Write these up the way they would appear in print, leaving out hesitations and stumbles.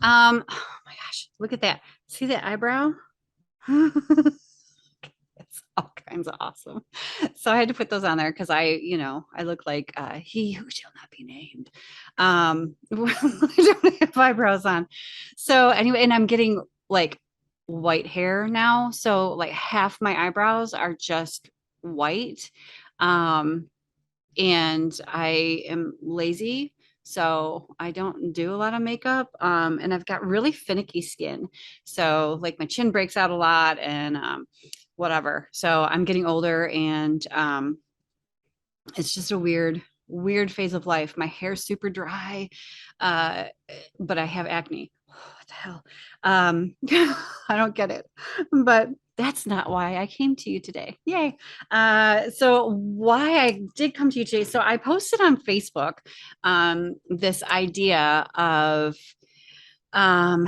Oh my gosh, look at that. See that eyebrow? It's all kinds of awesome. So I had to put those on there because I look like he who shall not be named. I don't have eyebrows on. So anyway, and I'm getting like white hair now. So like half my eyebrows are just white. Um, and I am lazy. So I don't do a lot of makeup. And I've got really finicky skin. So like my chin breaks out a lot and whatever. So I'm getting older and it's just a weird phase of life. My hair's super dry, uh, but I have acne. What the hell? I don't get it, but that's not why I came to you today. Yay. So why I did come to you today. So I posted on Facebook this idea of um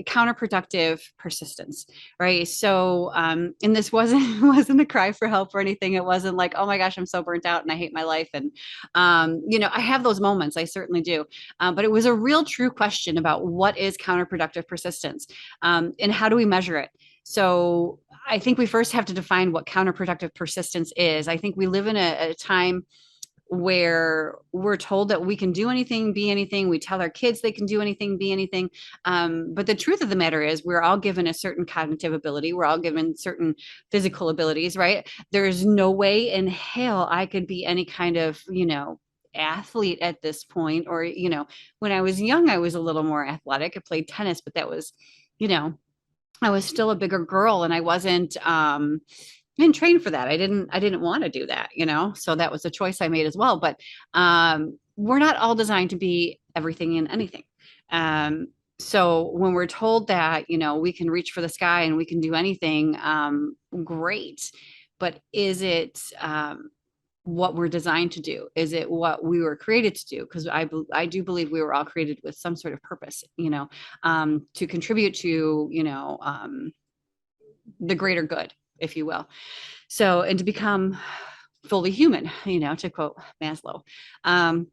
counterproductive persistence, right? So and this wasn't wasn't a cry for help or anything. It wasn't like, oh my gosh, I'm so burnt out and I hate my life. And I have those moments, I certainly do. But it was a real true question about what is counterproductive persistence, and how do we measure it. So I think we first have to define what counterproductive persistence is. I think we live in a time where we're told that we can do anything, be anything. We tell our kids they can do anything, be anything. But the truth of the matter is, we're all given a certain cognitive ability. We're all given certain physical abilities, right? There's no way in hell I could be any kind of, athlete at this point. Or, when I was young, I was a little more athletic. I played tennis, but that was, you know, I was still a bigger girl and I didn't train for that. I didn't want to do that, So that was a choice I made as well. But we're not all designed to be everything and anything. Um, so when we're told that, we can reach for the sky and we can do anything, great. But is it what we're designed to do? Is it what we were created to do? Because I do believe we were all created with some sort of purpose, to contribute to, the greater good, if you will. So, and to become fully human, to quote Maslow. Um,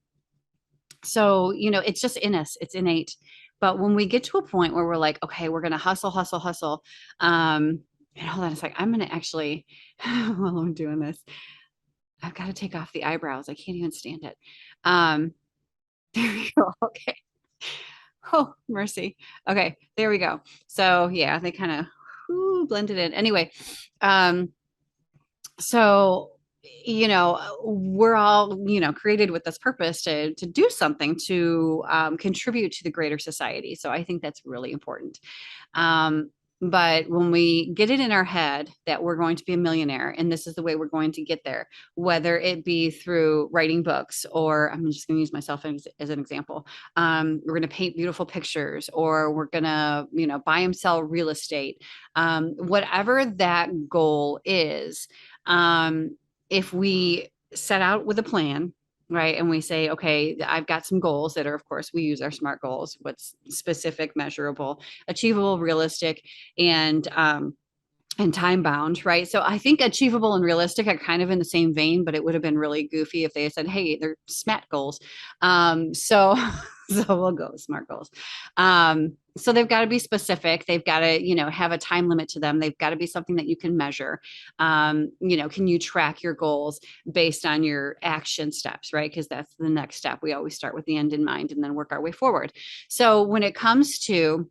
so, it's just in us, it's innate. But when we get to a point where we're like, okay, we're going to hustle, hustle, hustle. And hold on a second, I'm going to actually, while I'm doing this, I've got to take off the eyebrows. I can't even stand it. Um, there we go. Okay. Oh, mercy. Okay, there we go. So yeah, they kind of blended in. Anyway, um, so we're all created with this purpose to do something to contribute to the greater society. So I think that's really important. um, but when we get it in our head that we're going to be a millionaire and this is the way we're going to get there, whether it be through writing books, or I'm just going to use myself as an example, we're going to paint beautiful pictures, or we're going to buy and sell real estate, whatever that goal is, um, if we set out with a plan, right, and we say, okay, I've got some goals that are, of course, we use our SMART goals: what's specific, measurable, achievable, realistic, and time bound, right? So I think achievable and realistic are kind of in the same vein, but it would have been really goofy if they had said, hey, they're SMAT goals. So so we'll go with SMART goals. So they've got to be specific. They've got to, have a time limit to them. They've got to be something that you can measure. Can you track your goals based on your action steps, right? Because that's the next step. We always start with the end in mind and then work our way forward. So when it comes to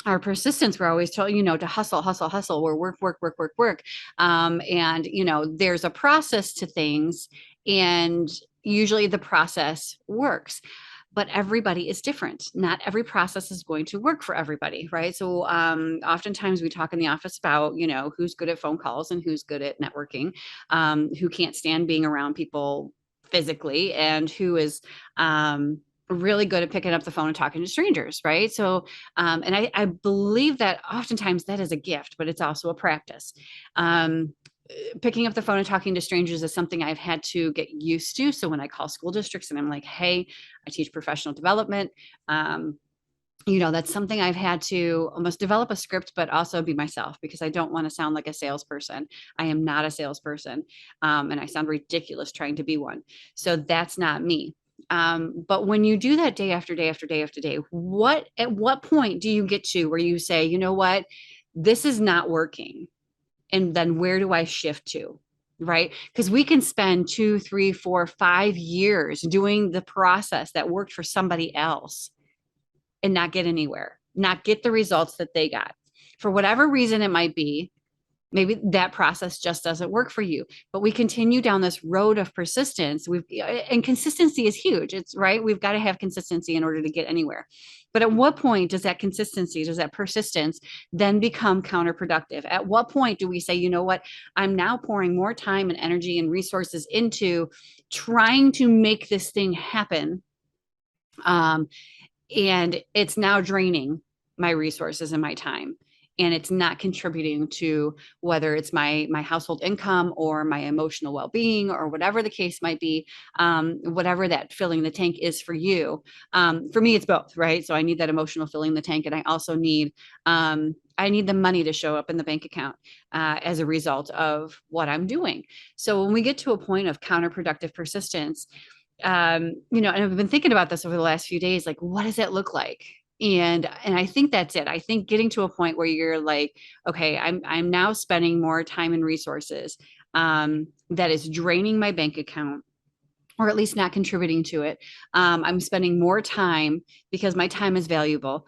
our persistence, we're always told, to hustle, hustle, hustle, or work, work, work, work, work. And there's a process to things, and usually the process works, but everybody is different. Not every process is going to work for everybody, right? So oftentimes we talk in the office about, who's good at phone calls and who's good at networking, who can't stand being around people physically, and who is really good at picking up the phone and talking to strangers, right? So, and I believe that oftentimes that is a gift, but it's also a practice. Picking up the phone and talking to strangers is something I've had to get used to. So when I call school districts and I'm like, hey, I teach professional development, that's something I've had to almost develop a script, but also be myself, because I don't want to sound like a salesperson. I am not a salesperson. And I sound ridiculous trying to be one. So that's not me. But when you do that day after day after day after day, at what point do you get to where you say, you know what, this is not working? And then where do I shift to? Right? Because we can spend 2, 3, 4, 5 years doing the process that worked for somebody else and not get anywhere, not get the results that they got. For whatever reason it might be, maybe that process just doesn't work for you, but we continue down this road of persistence. And consistency is huge. It's right. We've got to have consistency in order to get anywhere. But at what point does that consistency, does that persistence then become counterproductive? At what point do we say, you know what, I'm now pouring more time and energy and resources into trying to make this thing happen, um, and it's now draining my resources and my time, and it's not contributing to whether it's my household income or my emotional well-being or whatever the case might be, whatever that filling the tank is for you. For me it's both, right? So I need that emotional filling the tank, and I also need I need the money to show up in the bank account as a result of what I'm doing. So when we get to a point of counterproductive persistence, and I've been thinking about this over the last few days, like, what does it look like? And I think that's it. I think getting to a point where you're like, okay, I'm now spending more time and resources that is draining my bank account, or at least not contributing to it. I'm spending more time, because my time is valuable,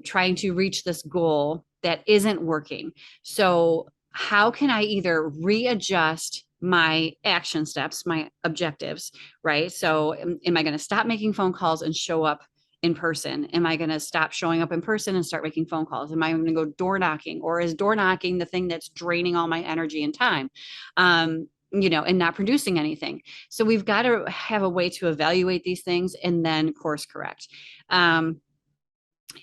trying to reach this goal that isn't working. So how can I either readjust my action steps, my objectives, right? So am I going to stop making phone calls and show up in person? Am I going to stop showing up in person and start making phone calls? Am I going to go door knocking, or is door knocking the thing that's draining all my energy and time? And not producing anything. So we've got to have a way to evaluate these things and then course correct. And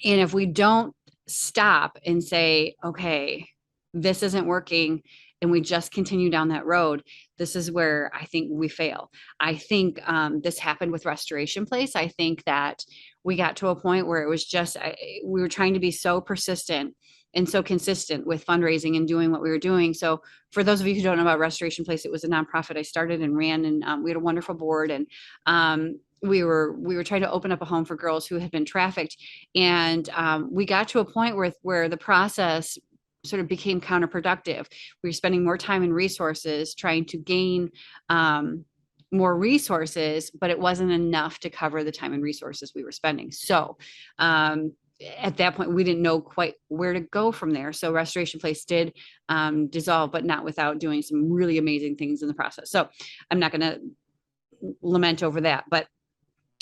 if we don't stop and say, okay, this isn't working, and we just continue down that road, this is where I think we fail. I think this happened with Restoration Place. I think that we got to a point where it was just, we were trying to be so persistent and so consistent with fundraising and doing what we were doing. So for those of you who don't know about Restoration Place, it was a nonprofit I started and ran, and we had a wonderful board, and we were trying to open up a home for girls who had been trafficked, and we got to a point where the process sort of became counterproductive. We were spending more time and resources trying to gain more resources, but it wasn't enough to cover the time and resources we were spending. So at that point, we didn't know quite where to go from there. So Restoration Place did dissolve, but not without doing some really amazing things in the process. So I'm not going to lament over that, but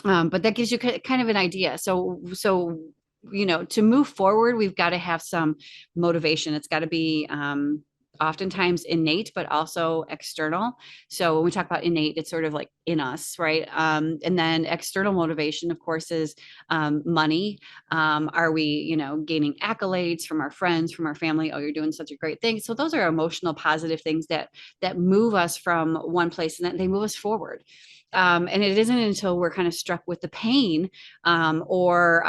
that gives you kind of an idea. So to move forward, we've got to have some motivation. It's got to be oftentimes innate, but also external. So when we talk about innate, it's sort of like in us, right? And then external motivation, of course, is money. Are we, gaining accolades from our friends, from our family? Oh, you're doing such a great thing. So those are emotional, positive things that move us from one place, and that they move us forward. And it isn't until we're kind of struck with the pain, or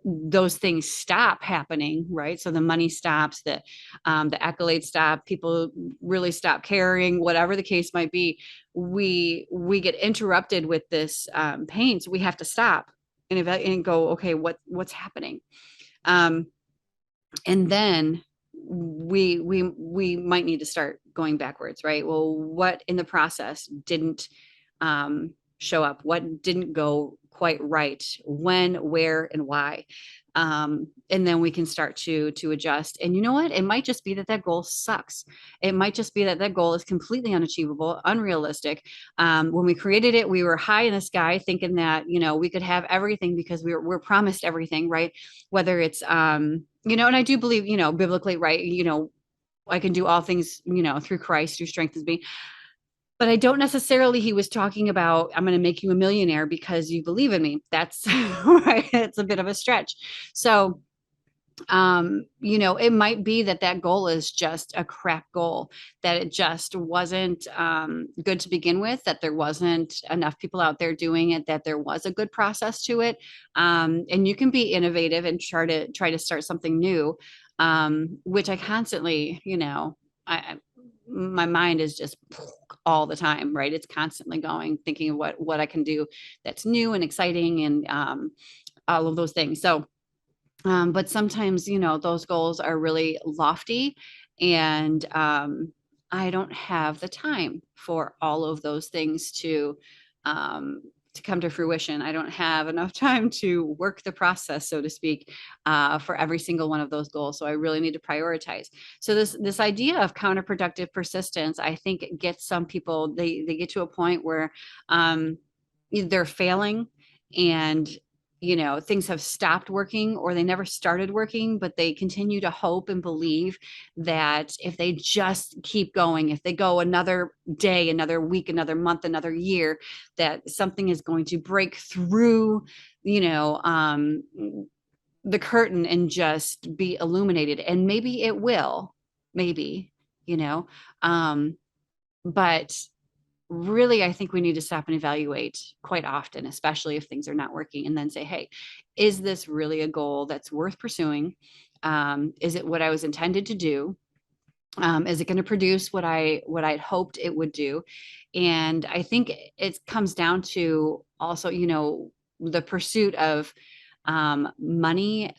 those things stop happening, right? So the money stops, the accolades stop, people really stop caring, whatever the case might be. We get interrupted with this pain, so we have to stop and go, okay, what's happening? And then we might need to start going backwards, right? Well, what in the process didn't show up? What didn't go quite right? When, where, and why? And then we can start to adjust. And you know what? It might just be that goal sucks. It might just be that goal is completely unachievable, unrealistic. When we created it, we were high in the sky thinking that, we could have everything because we're promised everything, right? Whether it's, and I do believe, biblically, right? I can do all things, through Christ who strengthens me. But I don't necessarily, he was talking about, I'm going to make you a millionaire because you believe in me. That's right. It's a bit of a stretch. So, it might be that goal is just a crap goal, that it just wasn't good to begin with, that there wasn't enough people out there doing it, that there was a good process to it. And you can be innovative and try to start something new, which I constantly, my mind is just all the time, right? It's constantly going, thinking of what I can do that's new and exciting, and all of those things. So but sometimes, those goals are really lofty, and I don't have the time for all of those things um, to come to fruition. I don't have enough time to work the process, so to speak, for every single one of those goals. So I really need to prioritize. So this idea of counterproductive persistence, I think it gets some people, they get to a point where they're failing, and things have stopped working, or they never started working, but they continue to hope and believe that if they just keep going, if they go another day, another week, another month, another year, that something is going to break through you know um the curtain and just be illuminated. And maybe it will, maybe, you know um but really, I think we need to stop and evaluate quite often, especially if things are not working, and then say, hey, is this really a goal that's worth pursuing? Is it what I was intended to do? Is it going to produce what I'd hoped it would do? And I think it comes down to also, the pursuit of money.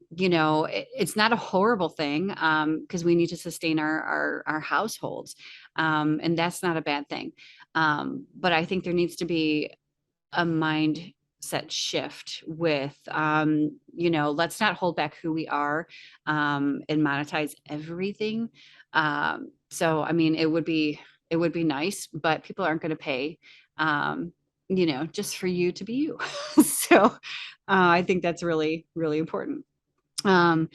It's not a horrible thing, because we need to sustain our households, and that's not a bad thing. But I think there needs to be a mindset shift with, let's not hold back who we are, and monetize everything. So I mean, it would be nice, but people aren't going to pay, just for you to be you. So I think that's really, really important. Um,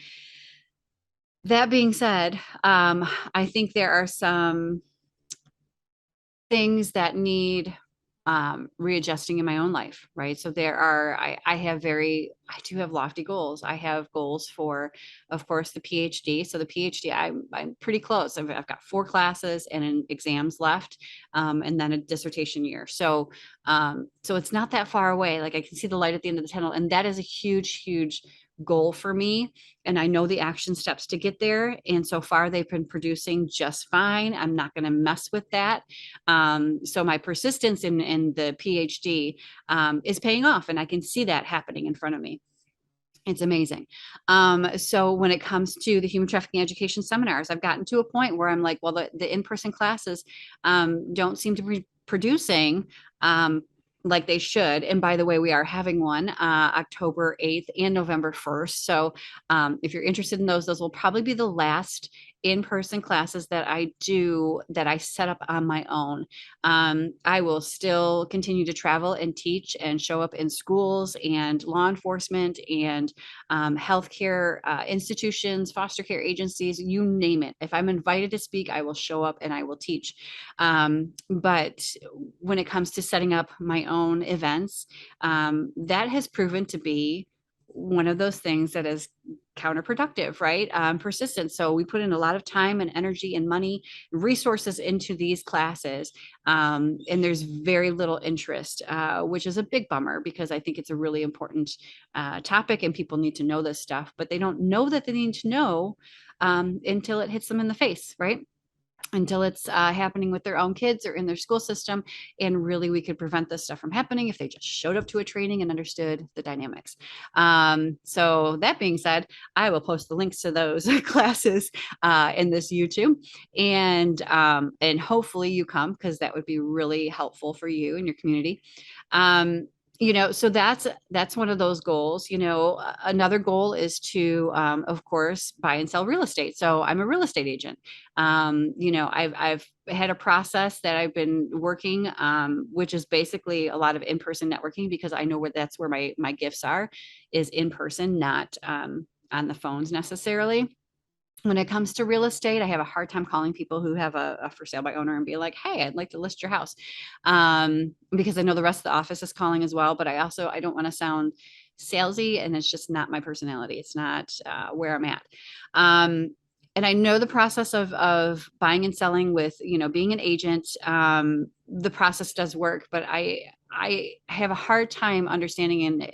that being said, I think there are some things that need readjusting in my own life, right? So I do have lofty goals. I have goals for, of course, the PhD. So the PhD, I'm pretty close. I've got 4 classes and exams left, and then a dissertation year. So it's not that far away. Like, I can see the light at the end of the tunnel, and that is a huge, huge goal for me. And I know the action steps to get there. And so far, they've been producing just fine. I'm not going to mess with that. So my persistence in the PhD is paying off, and I can see that happening in front of me. It's amazing. So when it comes to the human trafficking education seminars, I've gotten to a point where I'm like, well, the in-person classes don't seem to be producing like they should. And by the way, we are having one October 8th and November 1st. So if you're interested in those will probably be the last in-person classes that I set up on my own. I will still continue to travel and teach and show up in schools and law enforcement and healthcare institutions, foster care agencies, you name it. If I'm invited to speak, I will show up and I will teach. But when it comes to setting up my own events, that has proven to be one of those things that is counterproductive, right? Persistence. So we put in a lot of time and energy and money, resources into these classes, and there's very little interest, which is a big bummer, because I think it's a really important topic and people need to know this stuff, but they don't know that they need to know until it hits them in the face, right? Until it's happening with their own kids or in their school system. And really, we could prevent this stuff from happening if they just showed up to a training and understood the dynamics. So that being said, I will post the links to those classes in this YouTube, and hopefully you come, because that would be really helpful for you and your community. So that's one of those goals. Another goal is to, of course, buy and sell real estate. So I'm a real estate agent. I've had a process that I've been working, which is basically a lot of in-person networking, because I know that's where my gifts are, is in person, not on the phones necessarily. When it comes to real estate, I have a hard time calling people who have a for sale by owner and be like, hey, I'd like to list your house. Because I know the rest of the office is calling as well, but I don't want to sound salesy, and it's just not my personality. It's not where I'm at. And I know the process of buying and selling with, being an agent. The process does work, but I have a hard time understanding and,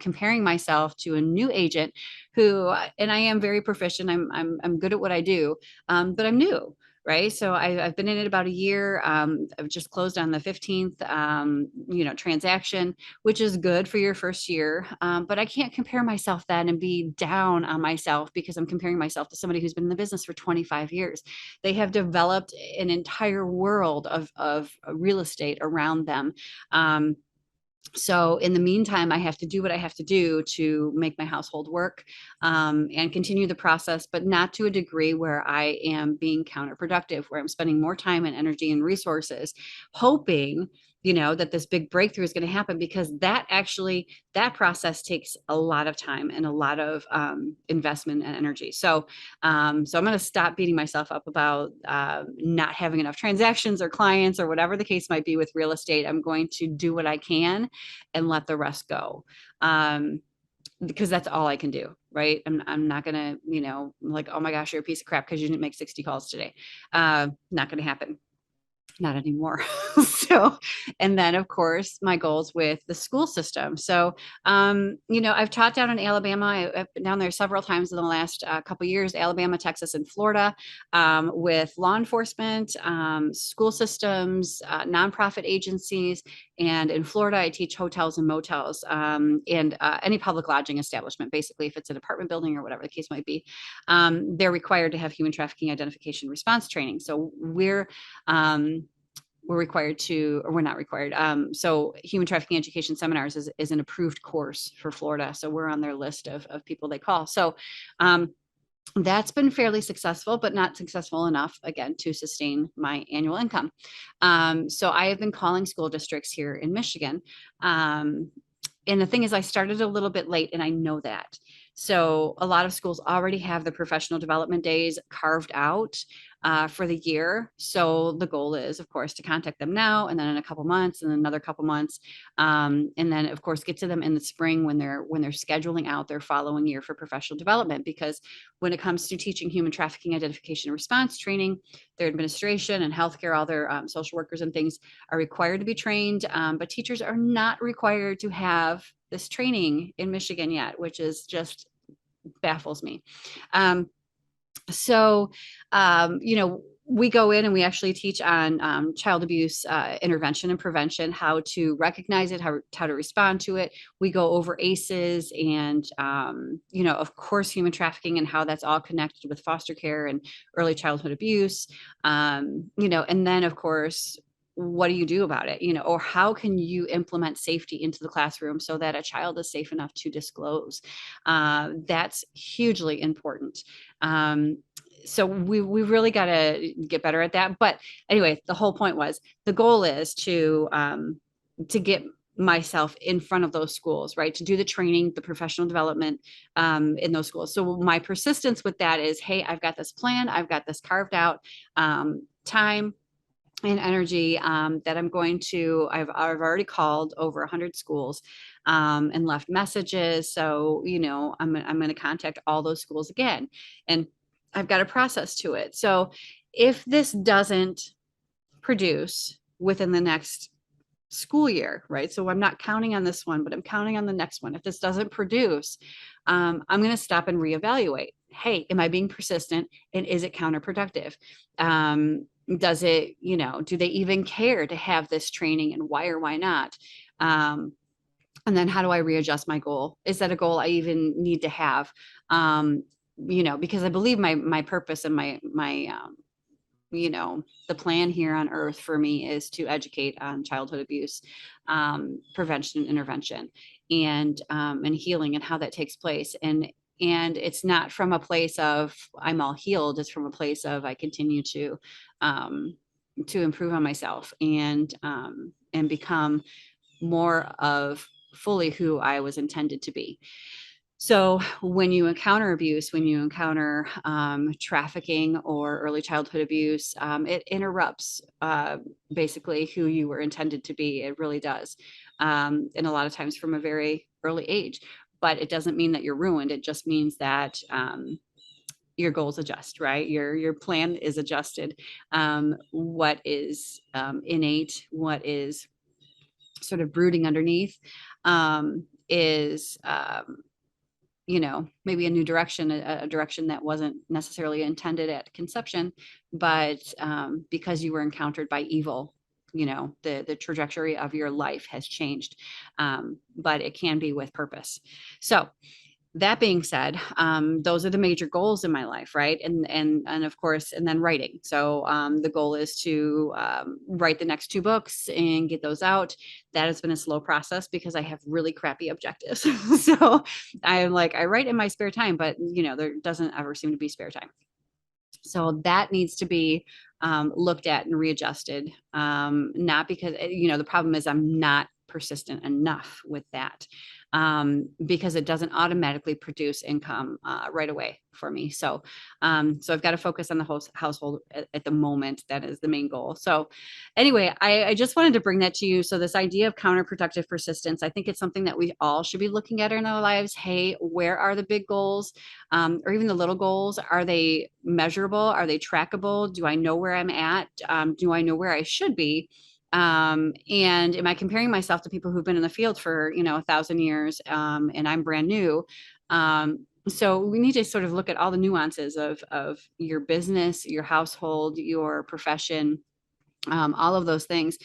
comparing myself to a new agent who, and I am very proficient. I'm good at what I do, but I'm new, right? So I've been in it about a year. I've just closed on the 15th, transaction, which is good for your first year. But I can't compare myself then and be down on myself because I'm comparing myself to somebody who's been in the business for 25 years. They have developed an entire world of real estate around them. So in the meantime, I have to do what I have to do to make my household work, and continue the process, but not to a degree where I am being counterproductive, where I'm spending more time and energy and resources hoping, that this big breakthrough is going to happen, because that process takes a lot of time and a lot of investment and energy. So I'm going to stop beating myself up about not having enough transactions or clients or whatever the case might be with real estate. I'm going to do what I can and let the rest go. Because that's all I can do, right? I'm not gonna, like, oh my gosh, you're a piece of crap because you didn't make 60 calls today. Not gonna happen. Not anymore. So, and then of course, my goals with the school system. So, I've taught down in Alabama. I've been down there several times in the last couple of years, Alabama, Texas, and Florida, with law enforcement, school systems, nonprofit agencies. And in Florida, I teach hotels and motels, and any public lodging establishment, basically, if it's an apartment building or whatever the case might be. They're required to have human trafficking identification response training. So we're required to, or we're not required. So human trafficking education seminars is an approved course for Florida. So we're on their list of people they call. So that's been fairly successful, but not successful enough, again, to sustain my annual income. So I have been calling school districts here in Michigan. And the thing is, I started a little bit late, and I know that. So a lot of schools already have the professional development days carved out for the year. So the goal is, of course, to contact them now, and then in a couple months, and another couple months, and then of course get to them in the spring when they're scheduling out their following year for professional development. Because when it comes to teaching human trafficking identification and response training, their administration and healthcare, all their social workers and things are required to be trained, but teachers are not required to have this training in Michigan yet, which is just baffles me. So, we go in and we actually teach on child abuse intervention and prevention, how to recognize it, how to respond to it. We go over ACEs and, of course, human trafficking and how that's all connected with foster care and early childhood abuse. And then, of course, what do you do about it? Or how can you implement safety into the classroom so that a child is safe enough to disclose? That's hugely important. So we really got to get better at that. But anyway, the whole point was, the goal is to get myself in front of those schools, right? To do the training, the professional development in those schools. So my persistence with that is, hey, I've got this plan, I've got this carved out time and energy that I'm going to, I've already called over 100 schools and left messages. So, I'm going to contact all those schools again, and I've got a process to it. So if this doesn't produce within the next school year, right? So I'm not counting on this one, but I'm counting on the next one. If this doesn't produce, I'm going to stop and reevaluate. Hey, am I being persistent, and is it counterproductive? Does it, do they even care to have this training, and why or why not? And then how do I readjust my goal? Is that a goal I even need to have? Because I believe my purpose and my the plan here on earth for me is to educate on childhood abuse, prevention, intervention, and healing, and how that takes place. And it's not from a place of I'm all healed. It's from a place of I continue to improve on myself and become more of fully who I was intended to be. So when you encounter abuse, when you encounter trafficking or early childhood abuse, it interrupts basically who you were intended to be. It really does. And a lot of times from a very early age. But it doesn't mean that you're ruined. It just means that your goals adjust, right? Your plan is adjusted. What is innate, what is sort of brooding underneath is maybe a new direction, a direction that wasn't necessarily intended at conception, but because you were encountered by evil, the trajectory of your life has changed. But it can be with purpose. So that being said, those are the major goals in my life, right? And of course, and then writing. So the goal is to write the next two books and get those out. That has been a slow process because I have really crappy objectives. So I'm like, I write in my spare time, but there doesn't ever seem to be spare time. So that needs to be looked at and readjusted. Not because, the problem is I'm not persistent enough with that, because it doesn't automatically produce income right away for me. So I've got to focus on the whole household at the moment. That is the main goal. So anyway, I just wanted to bring that to you. So this idea of counterproductive persistence, I think it's something that we all should be looking at in our lives. Hey, where are the big goals? Or even the little goals? Are they measurable? Are they trackable? Do I know where I'm at? Do I know where I should be? And am I comparing myself to people who've been in the field for 1,000 years, and I'm brand new? So we need to sort of look at all the nuances of your business, your household, your profession, all of those things,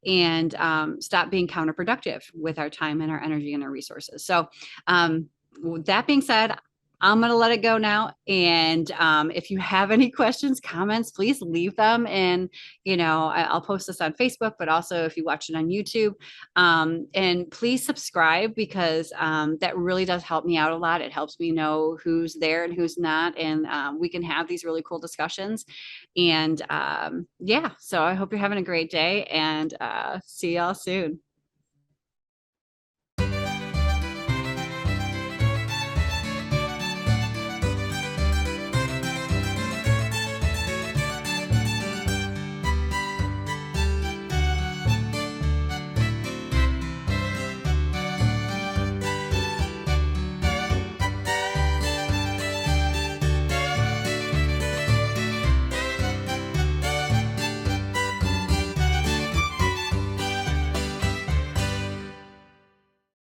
and stop being counterproductive with our time and our energy and our resources. So that being said, I'm going to let it go now. And if you have any questions, comments, please leave them. And, I'll post this on Facebook, but also if you watch it on YouTube, and please subscribe, because that really does help me out a lot. It helps me know who's there and who's not. And we can have these really cool discussions. And yeah, so I hope you're having a great day, and see y'all soon.